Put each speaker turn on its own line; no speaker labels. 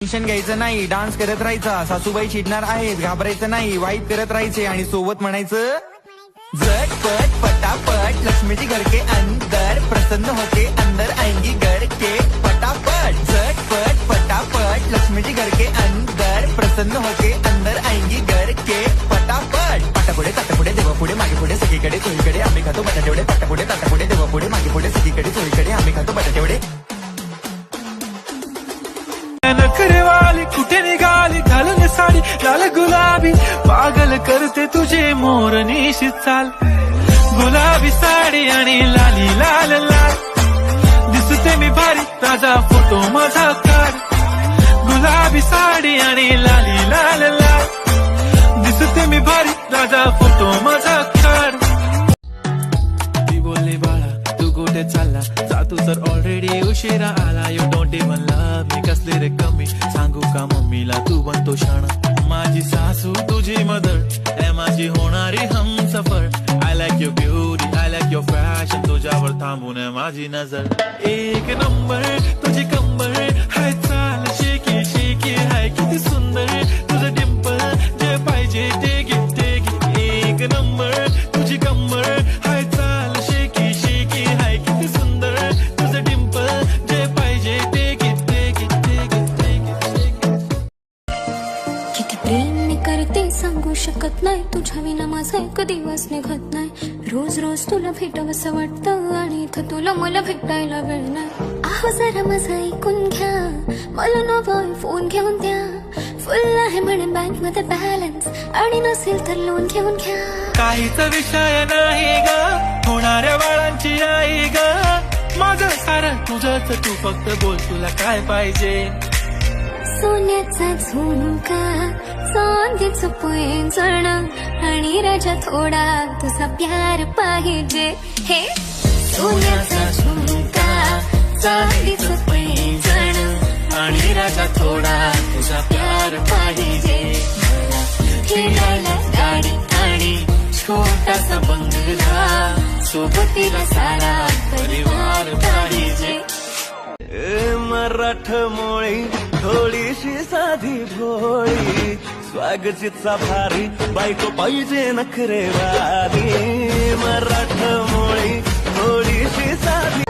Tension घ्यायचं नाही, dance करत राहायचा. सासूबाई चिडणार आहेत, घाबरायचं नाही, वाईट करत राहायचे आणि सोबत म्हणायचं झटपट पटापट लक्ष्मीजी घर के अंदर प्रसन्न होके अंदर आएंगी घर के पटापट. झटपट पटापट लक्ष्मीजी घर के अंदर प्रसन्न होके अंदर आएंगी घर के पटापट. पाटापुढे ताटापुढे देवापुढे मागे पुढे सगळीकडे चोहीकडे आम्ही खातो बटाटेवडे. पाटापुढे ताटापुढे देवापुढे मागे पुढे सगळीकडे चोहीकडे आम्ही खातो बटाटेवडे.
नखरेवाली कुठे निघाली घालून साडी लाल गुलाबी पागल करते तुझे मोर निशित चाल. गुलाबी साडी आणि लाली लाल लाल दिसते मी भारी ताजा फोटो माझा काढ. गुलाबी साडी आणि लाली लाल लाल दिसते मी भारी ताजा फोटो माझा काढ. ती बोलली बाळा तू कुठे चालला जा तू तर ऑलरेडी उशिरा आला. यू डोंट इवन लव्ह मी कसले रे कमी सांगू का मम्मीला तू बनतो शाणा. माझी सासू तुझी मदर ए माझी होणारी Humsafar. I like your beauty I like your fashion तुझ्यावर थांबून माझी नजर. एक नंबर तुझी कंबर हाय चाल शेकी शेकी हाय किती सुंदर तुझं डिंपल जे पाहिजे ते घे ते घे. एक नंबर तुझी कंबर हाय चाल शेकी शेकी हाय किती सुंदर तुझं डिंपल जे पाहिजे ते घे ते घे ते घे ते घे.
किती प्रेम मी करते सांगू शकत नाही तुझ्या विना माझा एक दिवस निघत नाही. रोज रोज तुला भेटावंसं वाटतं आणि इथं तुला मला भेटायला वेळ नाही. आहो जरा माझं ऐकून घ्या मला नवा फोन घेऊन द्या. फुल आहे म्हणे बँक मध्ये बॅलन्स आणि नसेल तर लोन घेऊन घ्या.
काहीच विषय नाही ग होणाऱ्या बाळांची आई ग. माझं सारं तुझंच तू फक्त बोल तुला काय पाहिजे.
सोन्याचा झुमका चांदीचं पैंजण आणि राजा थोडा तुझा प्यार पाहिजे. हे सोन्याचा झुमका चांदीचं पैंजण आणि राजा थोडा तुझा प्यार पाहिजे. खेळायला गाडी आणि छोटासा बंगला सोबतीला सारा परिवार पाहिजे.
मराठमोळी थोडीशी साधी भोळी स्वागतीचा भारी बायको पाहिजे नखरेवाली. मराठमोळी थोडीशी साधी